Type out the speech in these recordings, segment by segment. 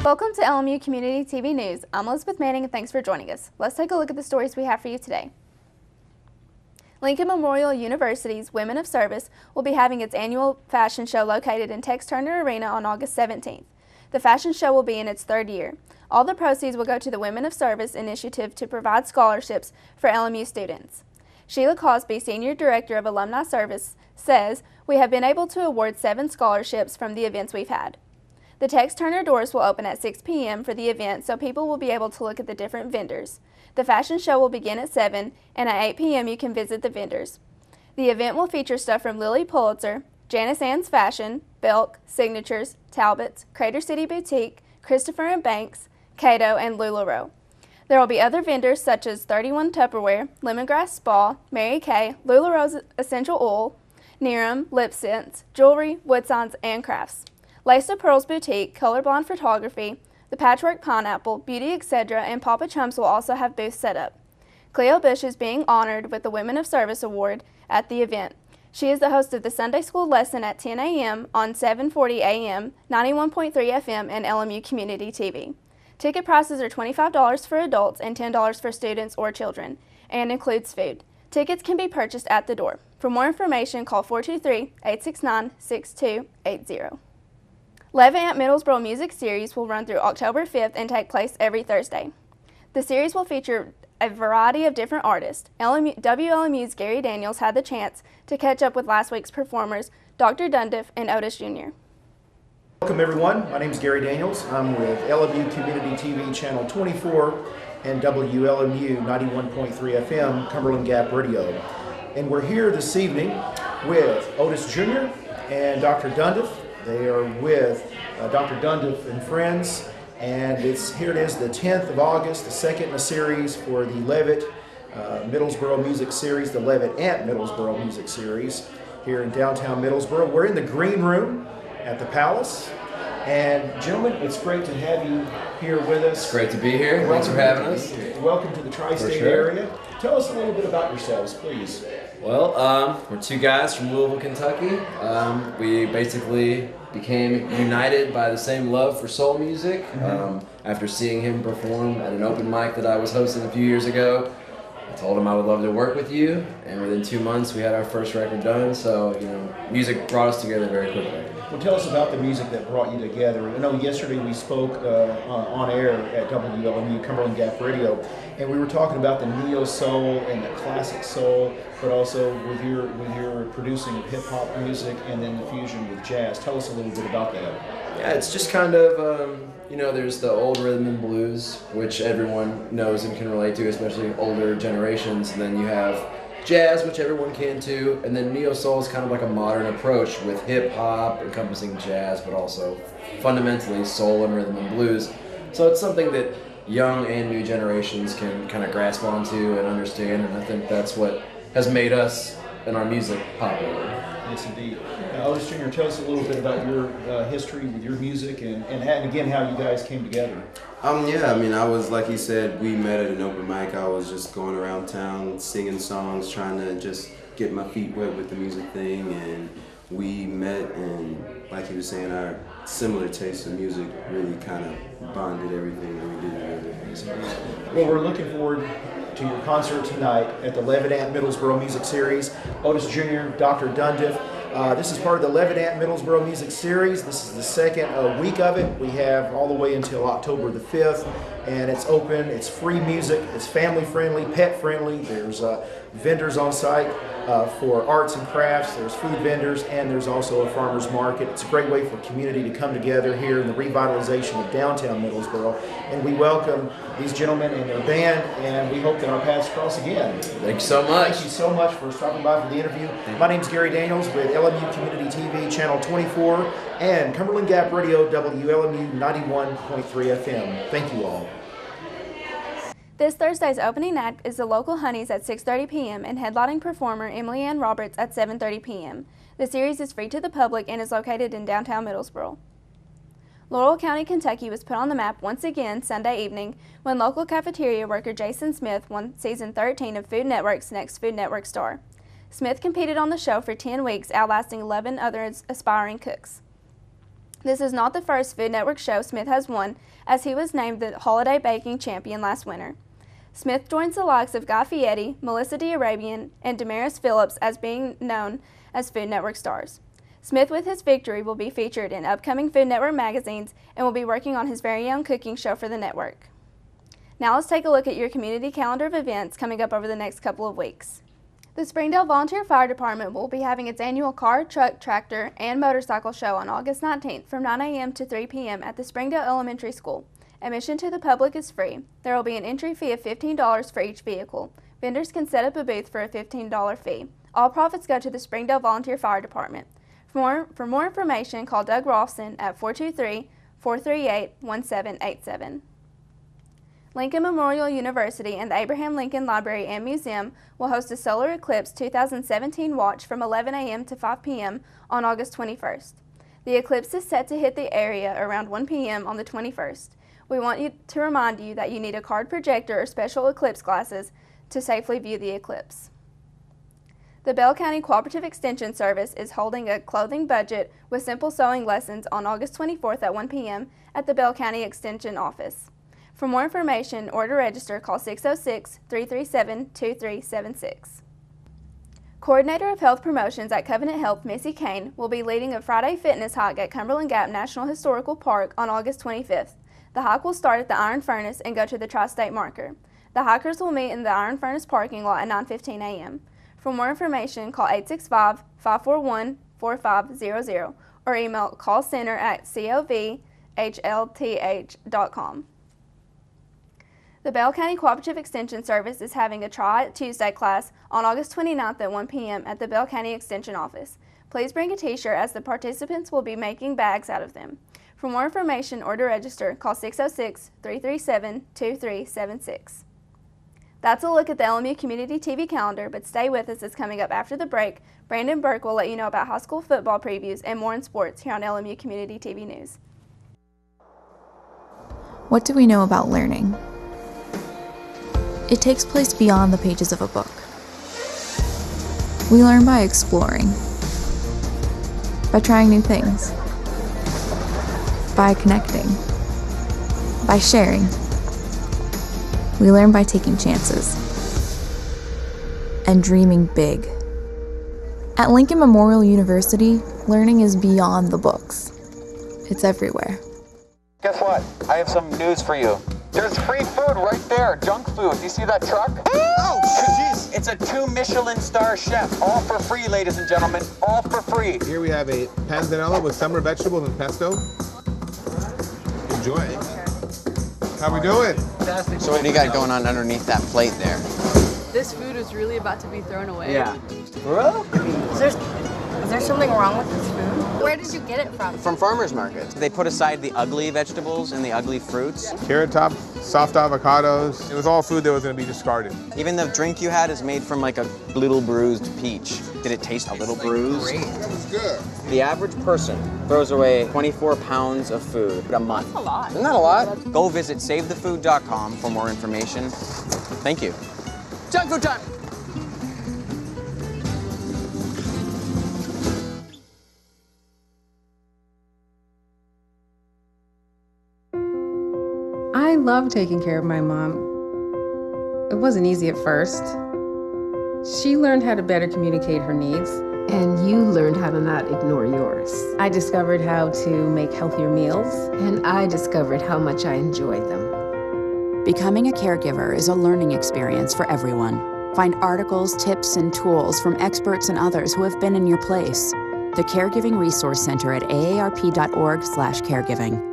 Welcome to LMU Community TV News. I'm Elizabeth Manning and thanks for joining us. Let's take a look at the stories we have for you today. Lincoln Memorial University's Women of Service will be having its annual fashion show located in Tex Turner Arena on August 17th. The fashion show will be in its third year. All the proceeds will go to the Women of Service initiative to provide scholarships for LMU students. Sheila Cosby, Senior Director of Alumni Service, says, "We have been able to award 7 scholarships from the events we've had." The Tex Turner doors will open at 6 p.m. for the event, so people will be able to look at the different vendors. The fashion show will begin at 7, and at 8 p.m. you can visit the vendors. The event will feature stuff from Lily Pulitzer, Janice Ann's Fashion, Belk, Signatures, Talbot's, Crater City Boutique, Christopher and Banks, Cato, and LuLaRoe. There will be other vendors such as 31 Tupperware, Lemongrass Spa, Mary Kay, LuLaRoe's Essential Oil, Nerum, Lip Scents, jewelry, wood signs, and crafts. Lace of Pearls Boutique, Colorblind Photography, The Patchwork Pineapple, Beauty Etc., and Papa Chums will also have booths set up. Cleo Bush is being honored with the Women of Service Award at the event. She is the host of the Sunday School lesson at 10 a.m. on 740 a.m., 91.3 FM, and LMU Community TV. Ticket prices are $25 for adults and $10 for students or children, and includes food. Tickets can be purchased at the door. For more information, call 423-869-6280. Levitt Middlesboro Music Series will run through October 5th and take place every Thursday. The series will feature a variety of different artists. WLMU's Gary Daniels had the chance to catch up with last week's performers, Dr. Dundiff and Otis Jr. Welcome everyone, my name is Gary Daniels. I'm with LMU Community TV Channel 24 and WLMU 91.3 FM, Cumberland Gap Radio. And we're here this evening with Otis Jr. and Dr. Dundiff. They are with Dr. Dundiff and Friends, and here it is, the 10th of August, the second in a series for the Levitt Middlesboro Music Series, the Levitt at Middlesboro Music Series here in downtown Middlesboro. We're in the green room at the Palace, and gentlemen, it's great to have you here with us. It's great to be here. Thanks for having us. Welcome to the tri-state area. Tell us a little bit about yourselves, please. Well, we're 2 guys from Louisville, Kentucky. We basically became united by the same love for soul music. After seeing him perform at an open mic that I was hosting a few years ago, I told him I would love to work with you, and within 2 months we had our first record done, so music brought us together very quickly. Well, tell us about the music that brought you together. I know yesterday we spoke on air at WLMU Cumberland Gap Radio, and we were talking about the neo soul and the classic soul, but also with your producing of hip hop music and then the fusion with jazz. Tell us a little bit about that. Yeah, it's just kind of there's the old rhythm and blues, which everyone knows and can relate to, especially older generations, and then you have jazz, which everyone can too, and then neo soul is kind of like a modern approach with hip hop encompassing jazz, but also fundamentally soul and rhythm and blues. So it's something that young and new generations can kind of grasp onto and understand, and I think that's what has made us and our music popular. Yes, indeed. Otis Jr., tell us a little bit about your history with your music and again how you guys came together. Yeah, I was, like he said, we met at an open mic. I was just going around town singing songs, trying to just get my feet wet with the music thing, and we met, and like he was saying, our similar tastes of music really kind of bonded everything that we did together. Well, we're looking forward to your concert tonight at the Levitt Middlesboro Music Series. Otis Jr., Dr. Dundiff. This is part of the Levitt Middlesboro Music Series. This is the second week of it. We have all the way until October the 5th, and it's open, it's free music, it's family friendly, pet friendly. There's vendors on site for arts and crafts, there's food vendors, and there's also a farmer's market. It's a great way for community to come together here in the revitalization of downtown Middlesboro, and we welcome these gentlemen and their band, and we hope that our paths cross again. Thank you so much. Thank you so much for stopping by for the interview. My name is Gary Daniels with LMU Community TV Channel 24 and Cumberland Gap Radio WLMU 91.3 FM. Thank you all. This Thursday's opening act is the local Honeys at 6:30 p.m. and headlining performer Emily Ann Roberts at 7:30 p.m. The series is free to the public and is located in downtown Middlesboro. Laurel County, Kentucky was put on the map once again Sunday evening when local cafeteria worker Jason Smith won season 13 of Food Network's Next Food Network Star. Smith competed on the show for 10 weeks, outlasting 11 other aspiring cooks. This is not the first Food Network show Smith has won, as he was named the Holiday Baking Champion last winter. Smith joins the likes of Guy Fieri, Melissa D'Arabian, and Damaris Phillips as being known as Food Network stars. Smith, with his victory, will be featured in upcoming Food Network magazines and will be working on his very own cooking show for the network. Now let's take a look at your community calendar of events coming up over the next couple of weeks. The Springdale Volunteer Fire Department will be having its annual car, truck, tractor, and motorcycle show on August 19th from 9 a.m. to 3 p.m. at the Springdale Elementary School. Admission to the public is free. There will be an entry fee of $15 for each vehicle. Vendors can set up a booth for a $15 fee. All profits go to the Springdale Volunteer Fire Department. For more information, call Doug Rawson at 423-438-1787. Lincoln Memorial University and the Abraham Lincoln Library and Museum will host a Solar Eclipse 2017 watch from 11 a.m. to 5 p.m. on August 21st. The eclipse is set to hit the area around 1 p.m. on the 21st. We want to remind you that you need a card projector or special eclipse glasses to safely view the eclipse. The Bell County Cooperative Extension Service is holding a clothing budget with simple sewing lessons on August 24th at 1 p.m. at the Bell County Extension Office. For more information or to register, call 606-337-2376. Coordinator of Health Promotions at Covenant Health, Missy Kane, will be leading a Friday fitness hike at Cumberland Gap National Historical Park on August 25th. The hike will start at the Iron Furnace and go to the Tri-State Marker. The hikers will meet in the Iron Furnace parking lot at 9:15 a.m. For more information, call 865-541-4500 or email callcenter@covhlth.com. The Bell County Cooperative Extension Service is having a Try It Tuesday class on August 29th at 1 p.m. at the Bell County Extension Office. Please bring a t-shirt as the participants will be making bags out of them. For more information or to register, call 606-337-2376. That's a look at the LMU Community TV calendar, but stay with us as coming up after the break, Brandon Burke will let you know about high school football previews and more in sports here on LMU Community TV News. What do we know about learning? It takes place beyond the pages of a book. We learn by exploring, by trying new things, by connecting, by sharing. We learn by taking chances and dreaming big. At Lincoln Memorial University, learning is beyond the books. It's everywhere. Guess what? I have some news for you. There's free food right there, junk food. Do you see that truck? Oh, jeez. It's a 2 Michelin star chef. All for free, ladies and gentlemen. All for free. Here we have a panzanella with summer vegetables and pesto. Enjoy. How we doing? Fantastic. So what do you got going on underneath that plate there? This food is really about to be thrown away. Yeah. Bro? Is there something wrong with this food? Where did you get it from? From farmers markets. They put aside the ugly vegetables and the ugly fruits. Carrot top, soft avocados. It was all food that was going to be discarded. Even the drink you had is made from like a little bruised peach. Did it taste a little bruised? Great. It's good. The average person throws away 24 pounds of food a month. That's a lot. Isn't that a lot? Go visit savethefood.com for more information. Thank you. Junk food time! I love taking care of my mom. It wasn't easy at first. She learned how to better communicate her needs. And you learned how to not ignore yours. I discovered how to make healthier meals. And I discovered how much I enjoyed them. Becoming a caregiver is a learning experience for everyone. Find articles, tips, and tools from experts and others who have been in your place. The Caregiving Resource Center at aarp.org/caregiving.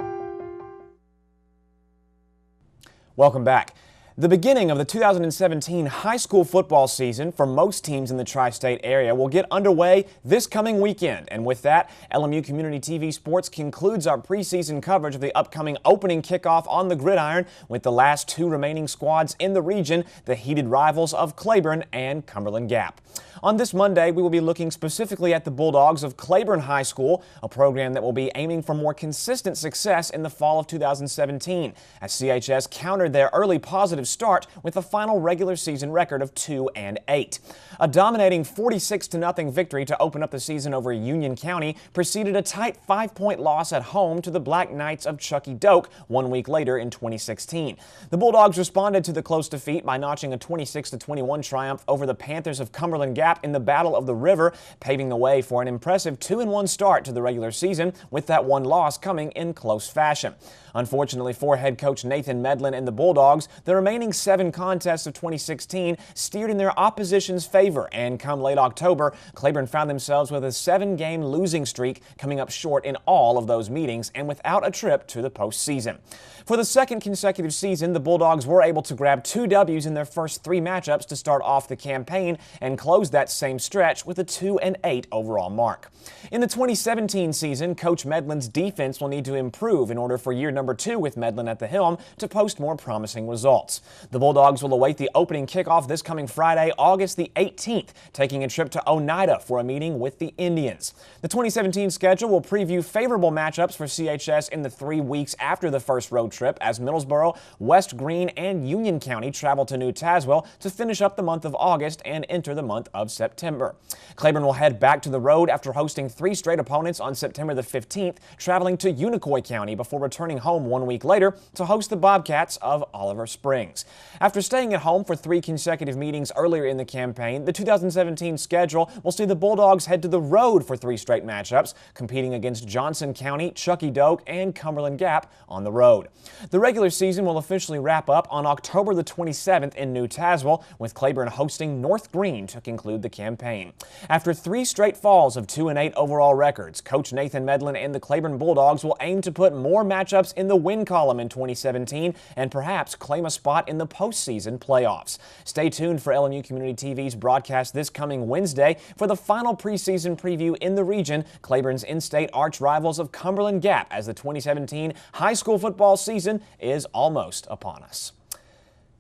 Welcome back. The beginning of the 2017 high school football season for most teams in the tri-state area will get underway this coming weekend. And with that, LMU Community TV Sports concludes our preseason coverage of the upcoming opening kickoff on the gridiron with the last 2 remaining squads in the region, the heated rivals of Claiborne and Cumberland Gap. On this Monday, we will be looking specifically at the Bulldogs of Claiborne High School, a program that will be aiming for more consistent success in the fall of 2017, as CHS countered their early positive start with a final regular season record of 2-8. A dominating 46-0 victory to open up the season over Union County preceded a tight 5-point loss at home to the Black Knights of Chucky Doak 1 week later in 2016. The Bulldogs responded to the close defeat by notching a 26-21 triumph over the Panthers of Cumberland Gap in the Battle of the River, paving the way for an impressive 2-1 start to the regular season, with that one loss coming in close fashion. Unfortunately for head coach Nathan Medlin and the Bulldogs, the remaining 7 contests of 2016 steered in their opposition's favor, and come late October, Claiborne found themselves with a 7-game losing streak, coming up short in all of those meetings and without a trip to the postseason. For the second consecutive season, the Bulldogs were able to grab 2 W's in their first 3 matchups to start off the campaign and close that same stretch with a 2-8 overall mark. In the 2017 season, Coach Medlin's defense will need to improve in order for year number 2 with Medlin at the helm to post more promising results. The Bulldogs will await the opening kickoff this coming Friday, August the 18th, taking a trip to Oneida for a meeting with the Indians. The 2017 schedule will preview favorable matchups for CHS in the 3 weeks after the first road trip, as Middlesboro, West Greene, and Union County travel to New Tazewell to finish up the month of August and enter the month of September. Claiborne will head back to the road after hosting 3 straight opponents on September the 15th, traveling to Unicoi County before returning home 1 week later to host the Bobcats of Oliver Springs. After staying at home for 3 consecutive meetings earlier in the campaign, the 2017 schedule will see the Bulldogs head to the road for 3 straight matchups, competing against Johnson County, Chucky Doak, and Cumberland Gap on the road. The regular season will officially wrap up on October the 27th in New Tazewell, with Claiborne hosting North Greene to conclude the campaign. After 3 straight falls of 2-8 overall records, Coach Nathan Medlin and the Claiborne Bulldogs will aim to put more matchups in the win column in 2017 and perhaps claim a spot in the postseason playoffs. Stay tuned for LMU Community TV's broadcast this coming Wednesday for the final preseason preview in the region, Claiborne's in-state arch rivals of Cumberland Gap, as the 2017 high school football season is almost upon us.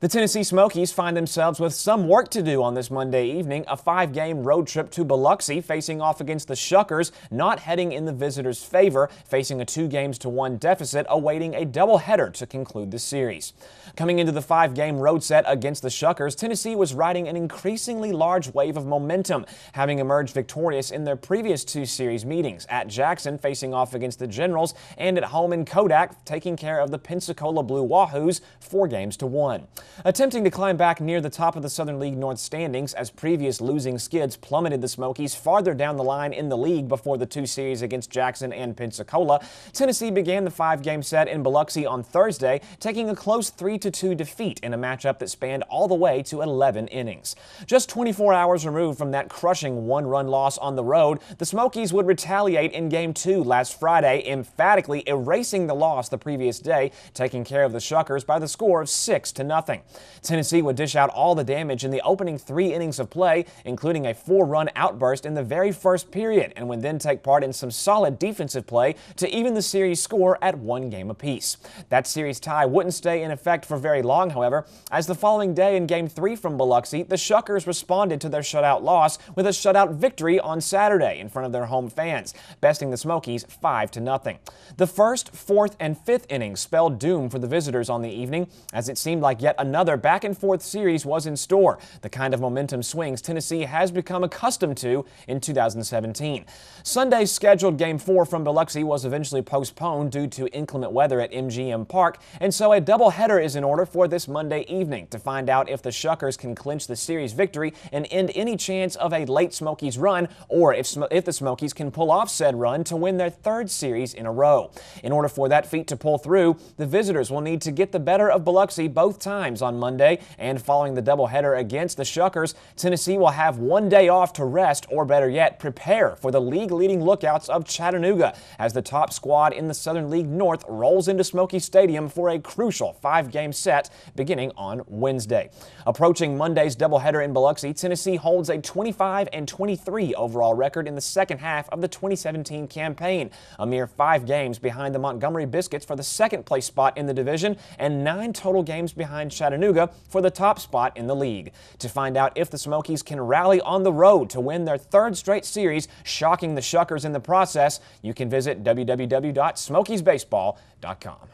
The Tennessee Smokies find themselves with some work to do on this Monday evening, a 5-game road trip to Biloxi, facing off against the Shuckers, not heading in the visitors' favor, facing a 2-1 deficit, awaiting a doubleheader to conclude the series. Coming into the 5-game road set against the Shuckers, Tennessee was riding an increasingly large wave of momentum, having emerged victorious in their previous 2 series meetings, at Jackson facing off against the Generals, and at home in Kodak taking care of the Pensacola Blue Wahoos 4-1. Attempting to climb back near the top of the Southern League North standings, as previous losing skids plummeted the Smokies farther down the line in the league before the 2 series against Jackson and Pensacola, Tennessee began the 5-game set in Biloxi on Thursday, taking a close 3-2 defeat in a matchup that spanned all the way to 11 innings. Just 24 hours removed from that crushing 1-run loss on the road, the Smokies would retaliate in Game 2 last Friday, emphatically erasing the loss the previous day, taking care of the Shuckers by the score of 6-0. Tennessee would dish out all the damage in the opening 3 innings of play, including a 4-run outburst in the very first period, and would then take part in some solid defensive play to even the series score at 1 game apiece. That series tie wouldn't stay in effect for very long, however, as the following day in Game 3 from Biloxi, the Shuckers responded to their shutout loss with a shutout victory on Saturday in front of their home fans, besting the Smokies 5-0. The first, 4th, and 5th innings spelled doom for the visitors on the evening, as it seemed like yet another back-and-forth series was in store, the kind of momentum swings Tennessee has become accustomed to in 2017. Sunday's scheduled Game 4 from Biloxi was eventually postponed due to inclement weather at MGM Park, and so a doubleheader is in order for this Monday evening to find out if the Shuckers can clinch the series victory and end any chance of a late Smokies run, or if the Smokies can pull off said run to win their 3rd series in a row. In order for that feat to pull through, the visitors will need to get the better of Biloxi both times on Monday, and following the doubleheader against the Shuckers, Tennessee will have 1 day off to rest, or better yet, prepare for the league-leading lookouts of Chattanooga, as the top squad in the Southern League North rolls into Smoky Stadium for a crucial 5-game set beginning on Wednesday. Approaching Monday's doubleheader in Biloxi, Tennessee holds a 25-23 overall record in the second half of the 2017 campaign, a mere 5 games behind the Montgomery Biscuits for the 2nd place spot in the division, and 9 total games behind Chattanooga for the top spot in the league. To find out if the Smokies can rally on the road to win their 3rd straight series, shocking the Shuckers in the process, you can visit www.smokiesbaseball.com.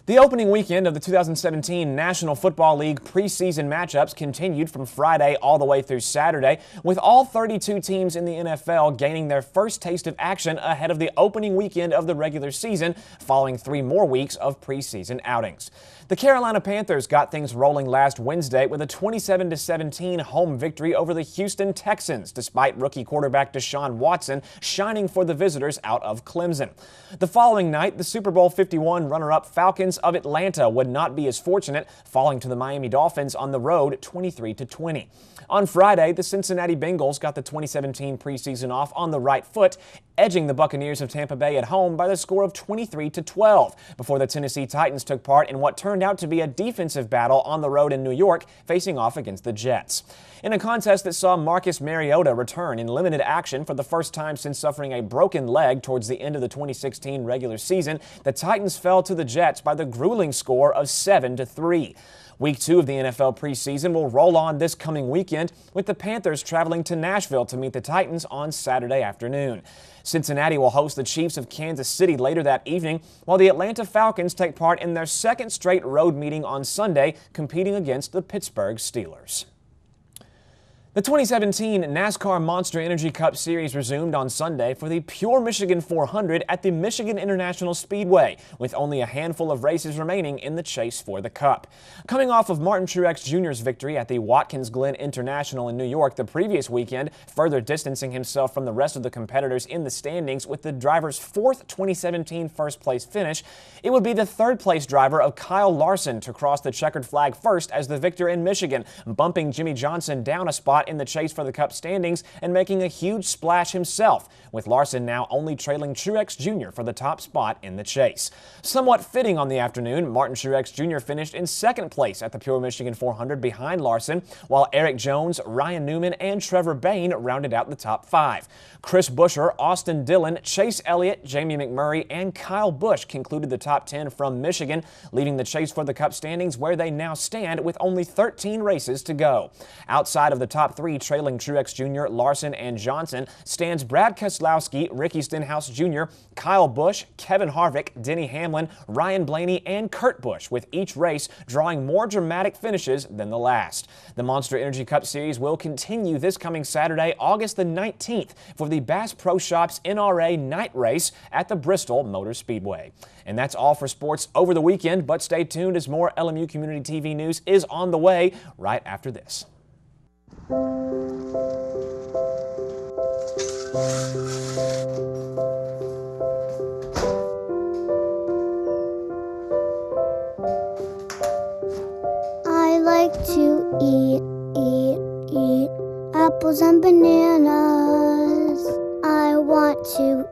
The opening weekend of the 2017 National Football League preseason matchups continued from Friday all the way through Saturday, with all 32 teams in the NFL gaining their first taste of action ahead of the opening weekend of the regular season, following 3 more weeks of preseason outings. The Carolina Panthers got things rolling last Wednesday with a 27-17 home victory over the Houston Texans, despite rookie quarterback Deshaun Watson shining for the visitors out of Clemson. The following night, the Super Bowl 51 runner-up Falcons of Atlanta would not be as fortunate, falling to the Miami Dolphins on the road 23-20. On Friday, the Cincinnati Bengals got the 2017 preseason off on the right foot, edging the Buccaneers of Tampa Bay at home by the score of 23-12, before the Tennessee Titans took part in what turned out to be a defensive battle on the road in New York, facing off against the Jets. In a contest that saw Marcus Mariota return in limited action for the first time since suffering a broken leg towards the end of the 2016 regular season, the Titans fell to the Jets by the grueling score of 7-3. Week 2 of the NFL preseason will roll on this coming weekend, with the Panthers traveling to Nashville to meet the Titans on Saturday afternoon. Cincinnati will host the Chiefs of Kansas City later that evening, while the Atlanta Falcons take part in their second straight road meeting on Sunday, competing against the Pittsburgh Steelers. The 2017 NASCAR Monster Energy Cup Series resumed on Sunday for the Pure Michigan 400 at the Michigan International Speedway, with only a handful of races remaining in the chase for the Cup. Coming off of Martin Truex Jr.'s victory at the Watkins Glen International in New York the previous weekend, further distancing himself from the rest of the competitors in the standings with the driver's 4th 2017 first-place finish, it would be the third-place driver of Kyle Larson to cross the checkered flag first as the victor in Michigan, bumping Jimmy Johnson down a spot in the chase for the Cup standings and making a huge splash himself, with Larson now only trailing Truex Jr. for the top spot in the chase. Somewhat fitting on the afternoon, Martin Truex Jr. finished in second place at the Pure Michigan 400 behind Larson, while Eric Jones, Ryan Newman, and Trevor Bayne rounded out the top 5. Chris Buescher, Austin Dillon, Chase Elliott, Jamie McMurray, and Kyle Busch concluded the top 10 from Michigan, leaving the chase for the Cup standings where they now stand with only 13 races to go. Outside of the top 3, trailing Truex Jr., Larson, and Johnson, stands Brad Keselowski, Ricky Stenhouse Jr., Kyle Busch, Kevin Harvick, Denny Hamlin, Ryan Blaney, and Kurt Busch, with each race drawing more dramatic finishes than the last. The Monster Energy Cup Series will continue this coming Saturday, August the 19th, for the Bass Pro Shops NRA night race at the Bristol Motor Speedway. And that's all for sports over the weekend, but stay tuned as more LMU Community TV news is on the way right after this. I like to eat apples and bananas. I want to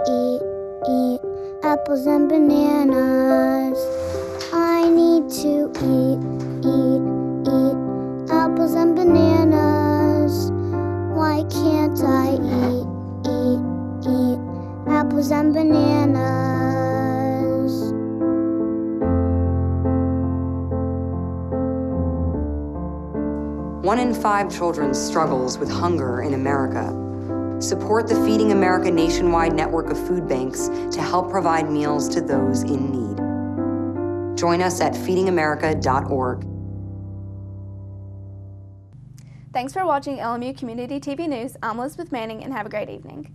eat apples and bananas. I need to eat apples and bananas. Why can't I eat apples and bananas? One in 5 children struggles with hunger in America. Support the Feeding America nationwide network of food banks to help provide meals to those in need. Join us at feedingamerica.org. Thanks for watching LMU Community TV News. I'm Elizabeth Manning, and have a great evening.